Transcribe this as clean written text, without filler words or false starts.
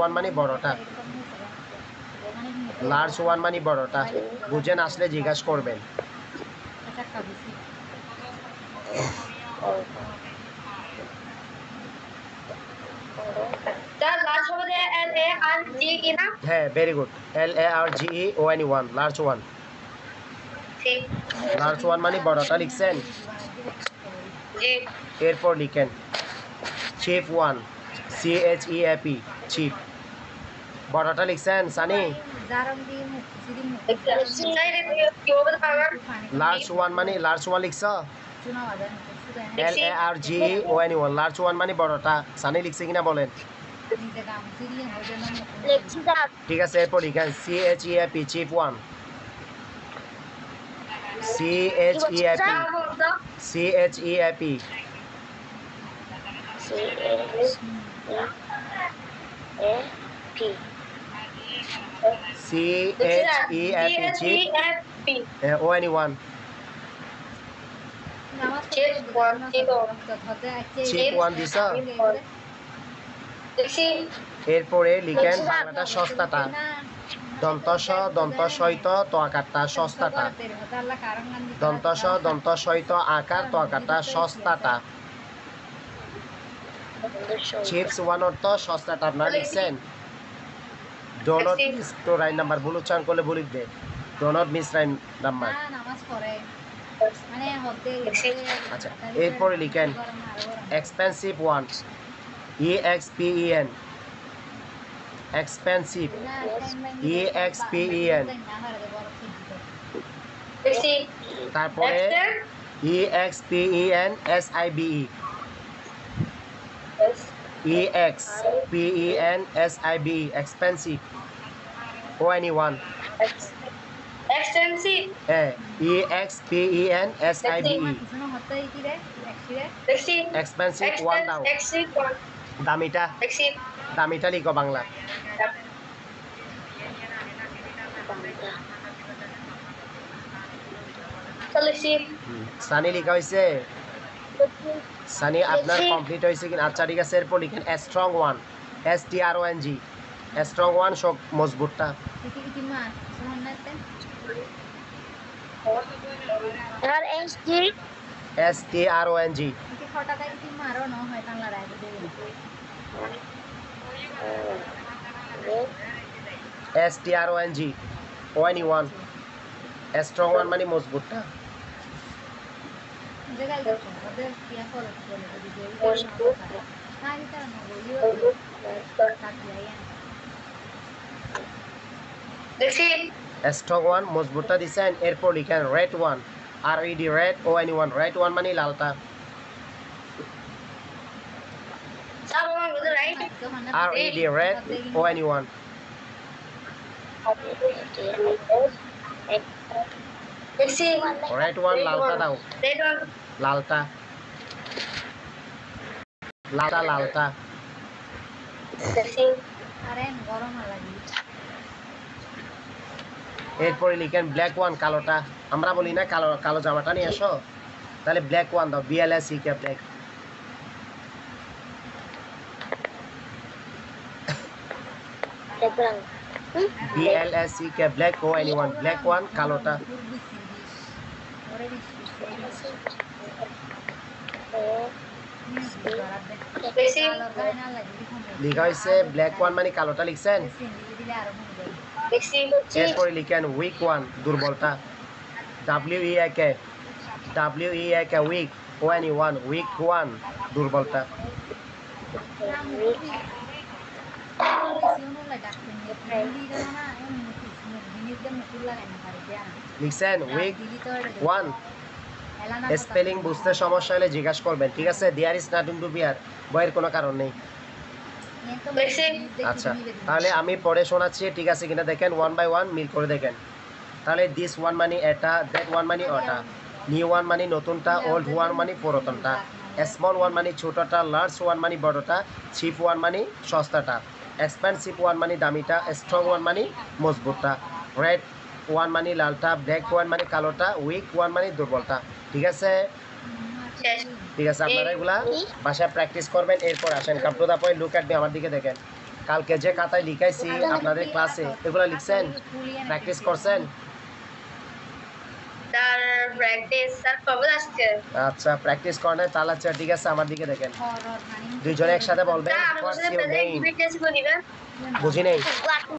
One মানে বড়টা, large one মানে বড়টা। বুঝেন আসলে জিজ্ঞাসা করবেন। হ্যাঁ, very good. LARGEONE, large one. Large one মানে বড়টা লিখছেন। এরপর লিখেন চিপ ওয়ান, CHEAP, চিপ। বড়টা লিখছেন সানি। লার্জ ওয়ান মানে লার্জ ওয়ান লিখছ। LARGEONE, লার্জ ওয়ান মানে বড়টা। সানি লিখছে কিনা বলেন। ঠিক আছে, এরপর লিখেন CHEAP, cheap one. CHEAP, CHEAP, cheap ONE1, cheap one দিছ। এরপরে লিখেন বাংলাটা সস্তাটা, দন্তস দন্ত সহিত তো আকারটা সস্তাটা, দন্তস দন্ত সহিত আকার তো আকারটা সস্তাটা। চিপস ওয়ান অর্থ সস্তাটা আপনারা লিখছেন। Do not miss to write number, ভুল উচ্চারণ করলে ভুল লিখবে। Do not miss write number. আচ্ছা, এরপরে লিখেন expensive one, EXPEN, expensive, EXPEN। তারপরে EXPEN SIBE, EXPEN SIBE, expensive ONE1। extensive, EXPEN SIBE, expensive one দাও। দামিটা, দামিটা লিখো বাংলা। সানি লিখা হয়েছে। সানি আপনার কমপ্লিট হয়েছে কিনা? আচ্ছা ঠিক আছে, এরপর লিখেন strong one, STRONG, strong one সব মজবুতটা। STRONG, STRONG ONE1, strong one মানে মজবুতটা। স্ট্রং ওয়ান মজবুতটা দিচ্ছেন। এরপর লিখেন red one, RED, red ONE1, red one মানে লালটা। RED, red ONE1, red one লালটা দাও। লালটা, লালটা, লালটা। এরপরে লিখেন ব্ল্যাক ওয়ান, কালোটা। আমরা বলি না কালো, কালো জামাটা নিয়ে আসো, তাহলে ব্ল্যাক ওয়ান দাও। BLACK, black. BLACK, black ONE1, black one কালোটা। লিখা হয়েছে ব্ল্যাক ওয়ান মানে কালোটা লিখছেন। এরপরে লিখেন উইক ওয়ান, দুর্বলটা। WEAK, weak ONE1, weak one দুর্বলটা। লিখছেন উইক ওয়ান। স্পেলিং বুঝতে সমস্যা হলে জিজ্ঞাসা করবেন, ঠিক আছে। There is nothing to fear, ভয়ের কোনো কারণ নেই। আচ্ছা, তাহলে আমি পড়ে শোনাচ্ছি, ঠিক আছে কিনা দেখেন, ওয়ান বাই ওয়ান মিল করে দেখেন। তাহলে দিস ওয়ান মানে এটা, দ্যাট ওয়ান মানে ওটা, নিউ ওয়ান মানে নতুনটা, ওল্ড ওয়ান মানে পুরাতনটা, স্মল ওয়ান মানে ছোটটা, লার্জ ওয়ান মানে বড়টা, চিপ ওয়ান মানে সস্তাটা, এক্সপেন্সিভ ওয়ান মানে দামিটা, স্ট্রং ওয়ান মানে মজবুতটা, রেড ওয়ান মানে লালটা, ব্ল্যাক ওয়ান মানে কালোটা, উইক ওয়ান মানে দুর্বলটা। ঠিক আছে, ঠিক আছে, আপনারা এগুলা বাসায় প্র্যাকটিস করবেন। এরপর আসেন, come to the point, look at me, আমার দিকে দেখেন। কালকে যে খাতায় লিখাইছি আপনাদের ক্লাসে এগুলো লিখছেন, প্র্যাকটিস করছেন? স্যার প্র্যাকটিস স্যার কবে আসছে? আচ্ছা প্র্যাকটিস করেন নাই তাহলে আচ্ছা ঠিক আছে আমার দিকে দেখেন, দুইজনে একসাথে বলবেন স্যার আমাদের হোয়াটস সাথে ইউর নেম। প্রেজেন্ট টেস্ট করে দিবেন। বুঝি নেই।